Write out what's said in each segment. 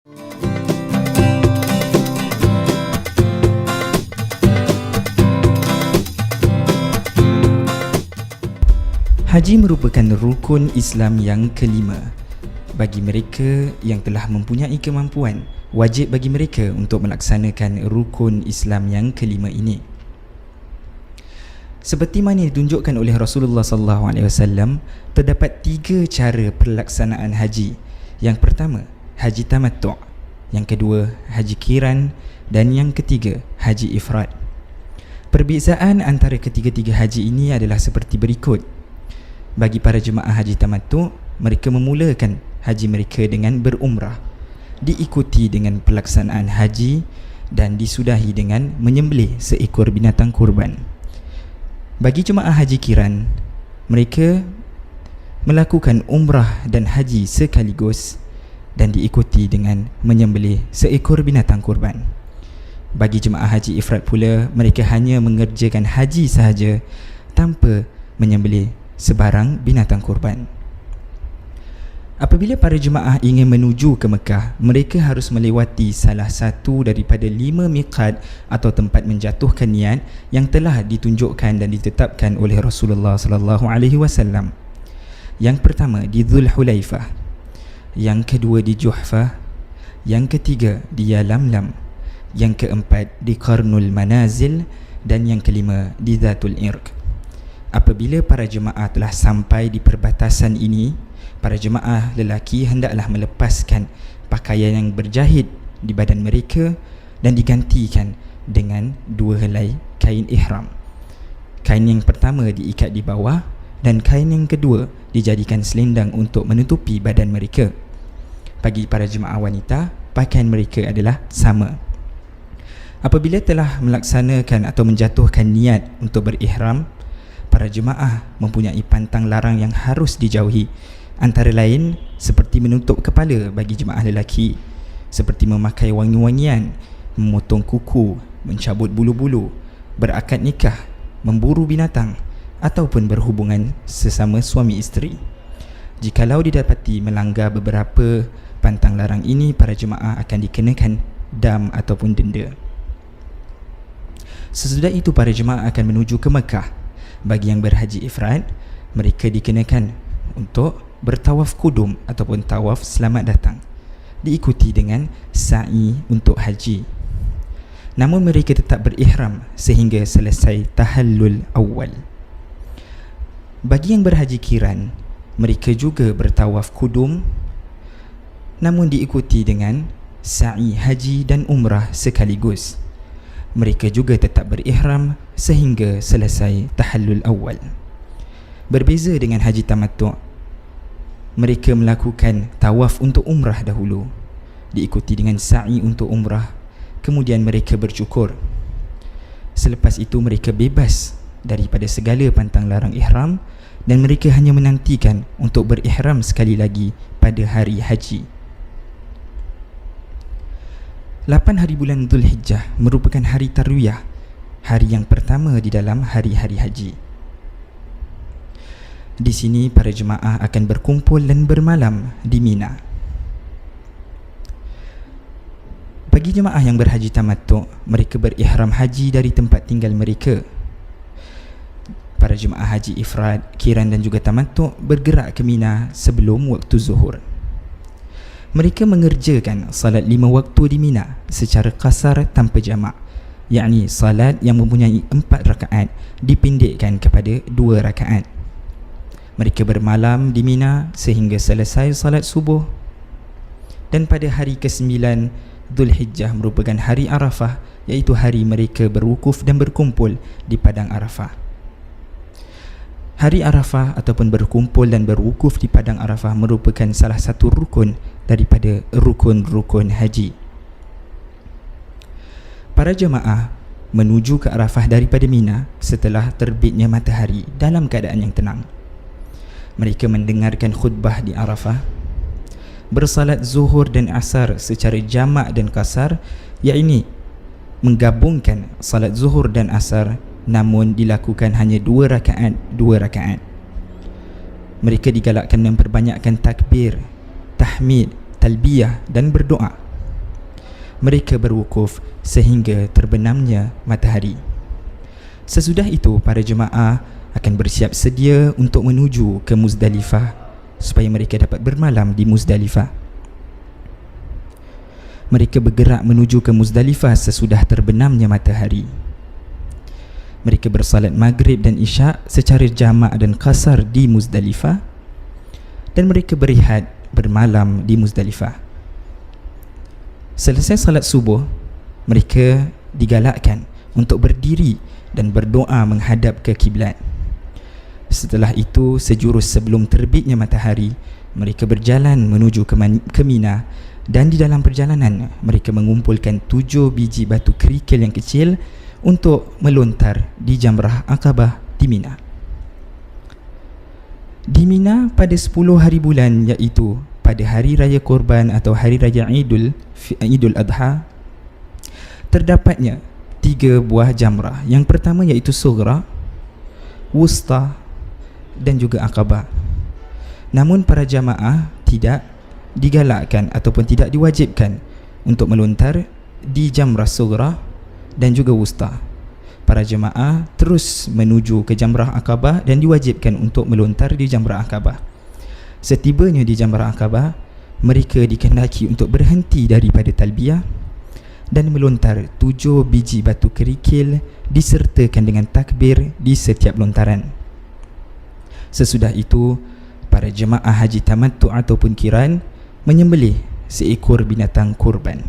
Haji merupakan rukun Islam yang kelima. Bagi mereka yang telah mempunyai kemampuan, wajib bagi mereka untuk melaksanakan rukun Islam yang kelima ini. Seperti mana ditunjukkan oleh Rasulullah SAW, terdapat 3 cara pelaksanaan haji. Yang pertama, haji tamattu', yang kedua, haji qiran, dan yang ketiga, haji ifrad. Perbezaan antara ketiga-tiga haji ini adalah seperti berikut. Bagi para jemaah haji tamattu', mereka memulakan haji mereka dengan berumrah, diikuti dengan pelaksanaan haji dan disudahi dengan menyembelih seekor binatang kurban. Bagi jemaah haji qiran, mereka melakukan umrah dan haji sekaligus dan diikuti dengan menyembelih seekor binatang kurban. Bagi jemaah haji ifrad pula, mereka hanya mengerjakan haji sahaja tanpa menyembelih sebarang binatang kurban. Apabila para jemaah ingin menuju ke Mekah, mereka harus melewati salah satu daripada 5 miqat atau tempat menjatuhkan niat yang telah ditunjukkan dan ditetapkan oleh Rasulullah SAW. Yang pertama di Dzulhulaifah, yang kedua di Juhfah, yang ketiga di Yalamlam, yang keempat di Qarnul Manazil, dan yang kelima di Dhatul Irq. Apabila para jemaah telah sampai di perbatasan ini, para jemaah lelaki hendaklah melepaskan pakaian yang berjahit di badan mereka dan digantikan dengan 2 helai kain ihram. Kain yang pertama diikat di bawah dan kain yang kedua dijadikan selendang untuk menutupi badan mereka. Bagi para jemaah wanita, pakaian mereka adalah sama. Apabila telah melaksanakan atau menjatuhkan niat untuk berihram, para jemaah mempunyai pantang larang yang harus dijauhi, antara lain seperti menutup kepala bagi jemaah lelaki, seperti memakai wangi-wangian, memotong kuku, mencabut bulu-bulu, berakad nikah, memburu binatang ataupun berhubungan sesama suami isteri. Jikalau didapati melanggar beberapa pantang larang ini, para jemaah akan dikenakan dam ataupun denda. Sesudah itu para jemaah akan menuju ke Mekah. Bagi yang berhaji ifrad, mereka dikenakan untuk bertawaf kudum ataupun tawaf selamat datang, diikuti dengan sa'i untuk haji. Namun mereka tetap berihram sehingga selesai tahallul awal. Bagi yang berhaji qiran, mereka juga bertawaf kudum namun diikuti dengan sa'i haji dan umrah sekaligus. Mereka juga tetap berihram sehingga selesai tahallul awal. Berbeza dengan haji tamattu', mereka melakukan tawaf untuk umrah dahulu, diikuti dengan sa'i untuk umrah, kemudian mereka bercukur. Selepas itu mereka bebas daripada segala pantang larang ihram dan mereka hanya menantikan untuk berihram sekali lagi pada hari haji. 8 hari bulan Dzulhijjah merupakan hari tarwiyah, hari yang pertama di dalam hari-hari haji. Di sini para jemaah akan berkumpul dan bermalam di Mina. Bagi jemaah yang berhaji tamattu', mereka berihram haji dari tempat tinggal mereka. Para jemaah haji ifrad, qiran dan juga tamattu' bergerak ke Mina sebelum waktu zuhur. Mereka mengerjakan salat 5 waktu di Mina secara qasar tanpa jamak, yakni salat yang mempunyai 4 rakaat dipendekkan kepada 2 rakaat. Mereka bermalam di Mina sehingga selesai salat subuh. Dan pada hari ke-9 Dzulhijjah merupakan hari Arafah, iaitu hari mereka berwukuf dan berkumpul di padang Arafah. Hari Arafah ataupun berkumpul dan berwukuf di padang Arafah merupakan salah satu rukun daripada rukun-rukun haji. Para jemaah menuju ke Arafah daripada Mina setelah terbitnya matahari dalam keadaan yang tenang. Mereka mendengarkan khutbah di Arafah, bersalat zuhur dan asar secara jamak dan qasar, yakni menggabungkan salat zuhur dan asar namun dilakukan hanya 2 rakaat. Mereka digalakkan memperbanyakkan takbir, tahmid, talbiyah dan berdoa. mereka berwukuf sehingga terbenamnya matahari. Sesudah itu, para jemaah akan bersiap sedia untuk menuju ke Muzdalifah supaya mereka dapat bermalam di Muzdalifah. Mereka bergerak menuju ke Muzdalifah sesudah terbenamnya matahari. Mereka bersalat maghrib dan isyak secara jamak dan qasar di Muzdalifah, dan mereka berehat bermalam di Muzdalifah. Selesai salat subuh, mereka digalakkan untuk berdiri dan berdoa menghadap ke kiblat. Setelah itu, sejurus sebelum terbitnya matahari, mereka berjalan menuju ke Mina, dan di dalam perjalanan mereka mengumpulkan 7 biji batu kerikil yang kecil untuk melontar di Jamrah Aqabah di Mina. Di Mina pada 10 hari bulan, iaitu pada hari raya Korban atau hari raya Idul Adha, terdapatnya 3 buah jamrah. Yang pertama iaitu Sughra, Wusta dan juga Aqabah. Namun para jamaah tidak digalakkan ataupun tidak diwajibkan untuk melontar di Jamrah Sughra dan juga Wusta. Para jemaah terus menuju ke Jamrah Aqabah dan diwajibkan untuk melontar di Jamrah Aqabah. Setibanya di Jamrah Aqabah, mereka dikehendaki untuk berhenti daripada talbiyah dan melontar 7 biji batu kerikil disertakan dengan takbir di setiap lontaran. Sesudah itu, para jemaah haji tamattu' ataupun kiran menyembelih seekor binatang kurban.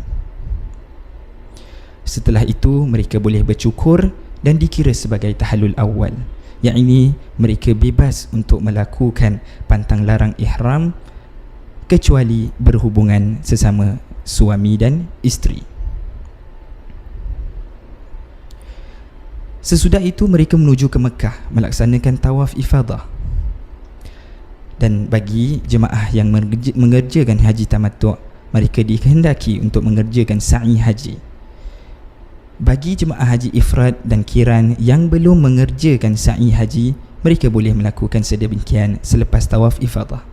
Setelah itu, mereka boleh bercukur dan dikira sebagai tahallul awal, yakni mereka bebas untuk melakukan pantang larang ihram kecuali berhubungan sesama suami dan isteri. Sesudah itu, mereka menuju ke Mekah melaksanakan tawaf ifadah. Dan bagi jemaah yang mengerjakan haji tamattu', mereka dikehendaki untuk mengerjakan sa'i haji. Bagi jemaah haji ifrad dan kiran yang belum mengerjakan sa'i haji, mereka boleh melakukan sedemikian selepas tawaf ifadah.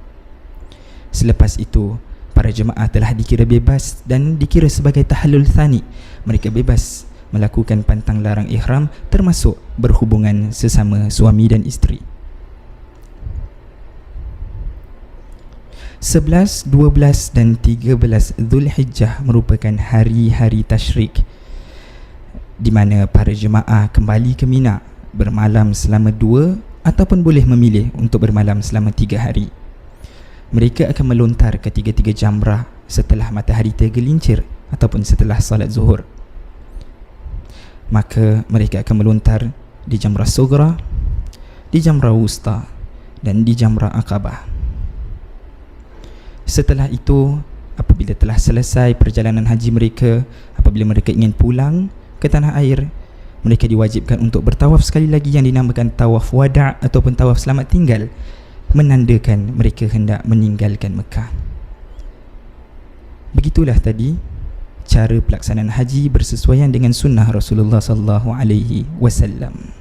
Selepas itu, para jemaah telah dikira bebas dan dikira sebagai tahallul thani. Mereka bebas melakukan pantang larang ihram, termasuk berhubungan sesama suami dan isteri. 11, 12 dan 13 Zulhijjah merupakan hari-hari tasyrik, di mana para jemaah kembali ke Mina bermalam selama 2 ataupun boleh memilih untuk bermalam selama 3 hari. Mereka akan melontar ke 3 jamrah setelah matahari tergelincir ataupun setelah salat zuhur. Maka mereka akan melontar di Jamrah Sughra, di Jamrah Wusta dan di Jamrah Aqabah. Setelah itu, apabila telah selesai perjalanan haji mereka, apabila mereka ingin pulang ke tanah air, mereka diwajibkan untuk bertawaf sekali lagi yang dinamakan tawaf wada' ataupun tawaf selamat tinggal, menandakan mereka hendak meninggalkan Mekah. Begitulah tadi cara pelaksanaan haji bersesuaian dengan sunnah Rasulullah sallallahu alaihi wasallam.